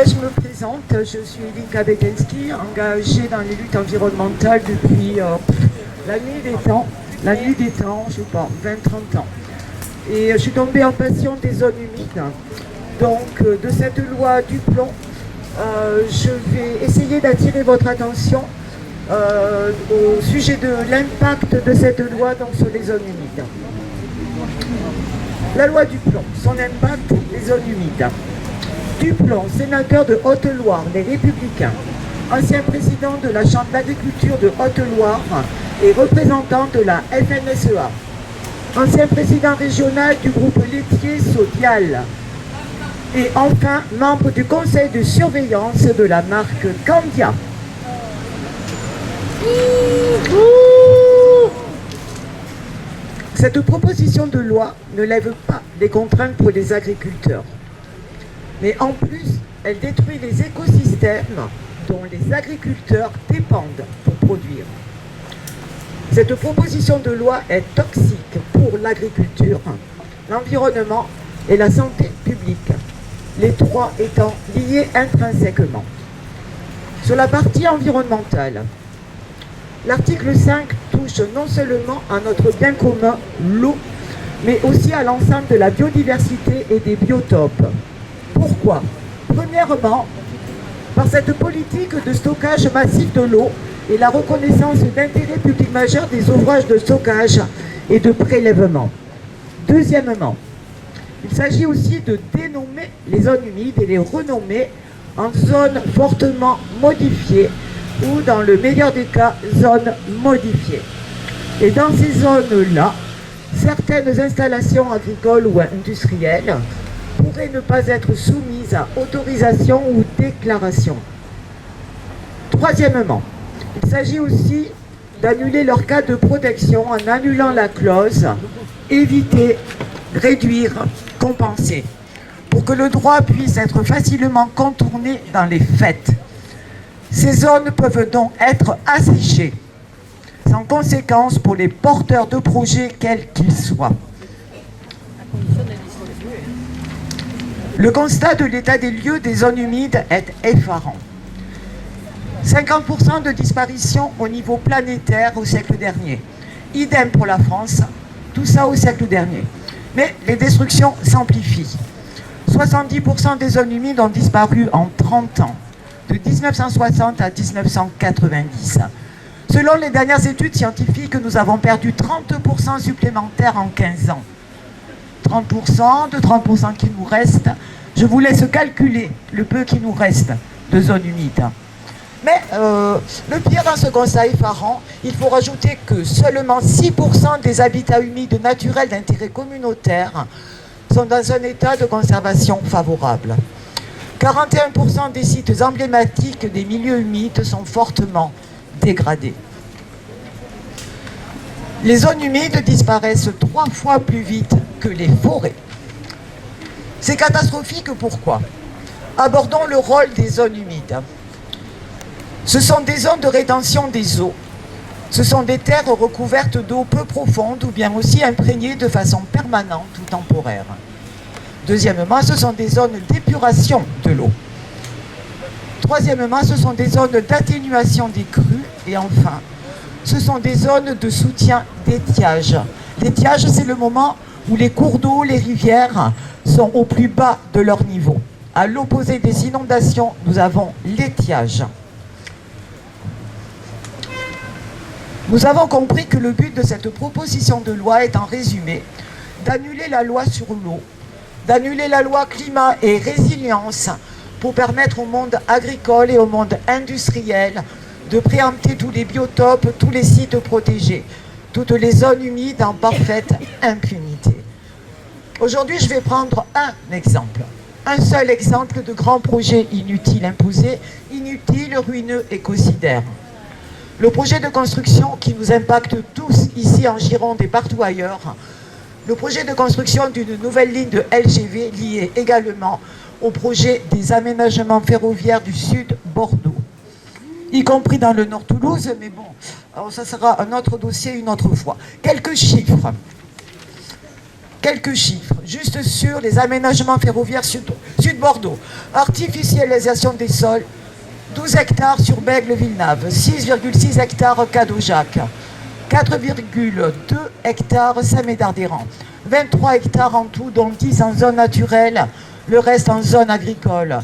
je me présente, je suis Linka Begelski, engagée dans les luttes environnementales depuis la nuit des temps, je sais pas, 20-30 ans. Et je suis tombée en passion des zones humides. Donc de cette loi du plomb, je vais essayer d'attirer votre attention au sujet de l'impact de cette loi donc, sur les zones humides. La loi du plomb, son impact, les zones humides. Duplon, sénateur de Haute-Loire, les Républicains, ancien président de la Chambre d'agriculture de Haute-Loire et représentant de la FNSEA, ancien président régional du groupe laitier Sodial, et enfin membre du conseil de surveillance de la marque Candia. Cette proposition de loi ne lève pas des contraintes pour les agriculteurs. Mais en plus, elle détruit les écosystèmes dont les agriculteurs dépendent pour produire. Cette proposition de loi est toxique pour l'agriculture, l'environnement et la santé publique, les trois étant liés intrinsèquement. Sur la partie environnementale, l'article 5 touche non seulement à notre bien commun, l'eau, mais aussi à l'ensemble de la biodiversité et des biotopes. Pourquoi? Premièrement, par cette politique de stockage massif de l'eau et la reconnaissance d'intérêt public majeur des ouvrages de stockage et de prélèvement. Deuxièmement, il s'agit aussi de dénommer les zones humides et les renommer en zones fortement modifiées ou, dans le meilleur des cas, zones modifiées. Et dans ces zones-là, certaines installations agricoles ou industrielles pourraient ne pas être soumises à autorisation ou déclaration. Troisièmement, il s'agit aussi d'annuler leur cas de protection en annulant la clause « éviter, réduire, compenser » pour que le droit puisse être facilement contourné dans les faits. Ces zones peuvent donc être asséchées, sans conséquence pour les porteurs de projets quels qu'ils soient. Le constat de l'état des lieux des zones humides est effarant. 50% de disparition au niveau planétaire au siècle dernier. Idem pour la France, tout ça au siècle dernier. Mais les destructions s'amplifient. 70% des zones humides ont disparu en 30 ans, de 1960 à 1990. Selon les dernières études scientifiques, nous avons perdu 30% supplémentaires en 15 ans. 30%, de 30% qui nous reste, je vous laisse calculer le peu qui nous reste de zones humides. Mais le pire dans ce constat effarant, il faut rajouter que seulement 6% des habitats humides naturels d'intérêt communautaire sont dans un état de conservation favorable. 41% des sites emblématiques des milieux humides sont fortement dégradés. Les zones humides disparaissent 3 fois plus vite que les forêts. C'est catastrophique, pourquoi? Abordons le rôle des zones humides. Ce sont des zones de rétention des eaux. Ce sont des terres recouvertes d'eau peu profonde ou bien aussi imprégnées de façon permanente ou temporaire. Deuxièmement, ce sont des zones d'épuration de l'eau. Troisièmement, ce sont des zones d'atténuation des crues. Et enfin, ce sont des zones de soutien d'étiage. L'étiage, c'est le moment où les cours d'eau, les rivières sont au plus bas de leur niveau. À l'opposé des inondations, nous avons l'étiage. Nous avons compris que le but de cette proposition de loi est en résumé d'annuler la loi sur l'eau, d'annuler la loi climat et résilience pour permettre au monde agricole et au monde industriel de préempter tous les biotopes, tous les sites protégés, toutes les zones humides en parfaite impunité. Aujourd'hui, je vais prendre un exemple, un seul exemple de grand projet inutile imposé, inutile, ruineux, écocidaire. Le projet de construction qui nous impacte tous ici en Gironde et partout ailleurs, le projet de construction d'une nouvelle ligne de LGV liée également au projet des aménagements ferroviaires du Sud Bordeaux, y compris dans le Nord Toulouse, mais bon, alors ça sera un autre dossier une autre fois. Quelques chiffres. juste sur les aménagements ferroviaires sud-Bordeaux. Artificialisation des sols, 12 hectares sur Bègle-Villeneuve, 6,6 hectares Cadeaujac, 4,2 hectares Saint-Médard-des-Rangs, 23 hectares en tout, dont 10 en zone naturelle, le reste en zone agricole,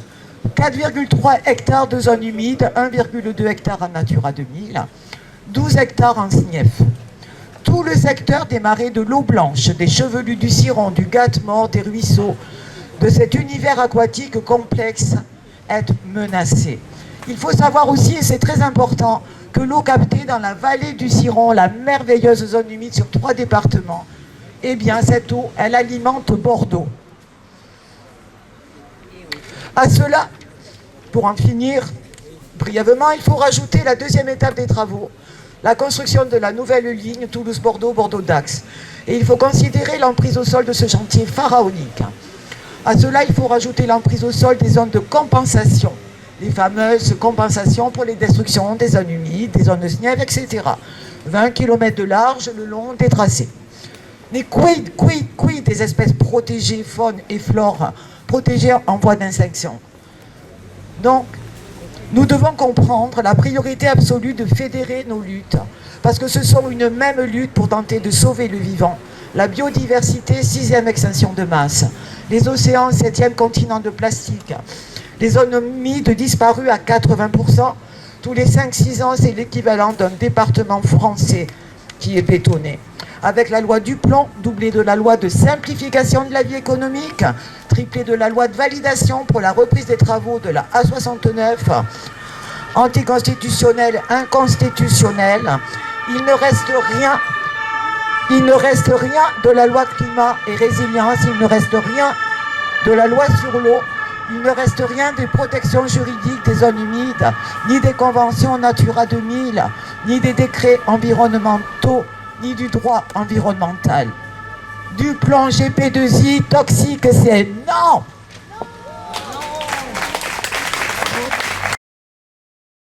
4,3 hectares de zone humide, 1,2 hectares en Natura 2000, 12 hectares en SNIEF. Tout le secteur des marais de l'eau blanche, des chevelus du Ciron, du Gatte-Mort, des ruisseaux, de cet univers aquatique complexe est menacé. Il faut savoir aussi, et c'est très important, que l'eau captée dans la vallée du Ciron, la merveilleuse zone humide sur 3 départements, eh bien cette eau, elle alimente Bordeaux. À cela, pour en finir brièvement, il faut rajouter la deuxième étape des travaux, la construction de la nouvelle ligne Toulouse-Bordeaux, Bordeaux-Dax. Et il faut considérer l'emprise au sol de ce chantier pharaonique. À cela, il faut rajouter l'emprise au sol des zones de compensation, les fameuses compensations pour les destructions des zones humides, des zones SNIEF, etc. 20 km de large le long des tracés. Mais quid des espèces protégées, faune et flore, protégées en voie d'extinction? Donc, nous devons comprendre la priorité absolue de fédérer nos luttes, parce que ce sont une même lutte pour tenter de sauver le vivant. La biodiversité, 6e extinction de masse. Les océans, 7e continent de plastique. Les zones humides disparues à 80%. Tous les 5-6 ans, c'est l'équivalent d'un département français qui est bétonné. Avec la loi Duplon, doublée de la loi de simplification de la vie économique, triplée de la loi de validation pour la reprise des travaux de la A69, anticonstitutionnelle, inconstitutionnelle, il ne reste rien de la loi climat et résilience, il ne reste rien de la loi sur l'eau, il ne reste rien des protections juridiques des zones humides, ni des conventions Natura 2000, ni des décrets environnementaux, ni du droit environnemental. Du plan GP2I toxique, c'est non!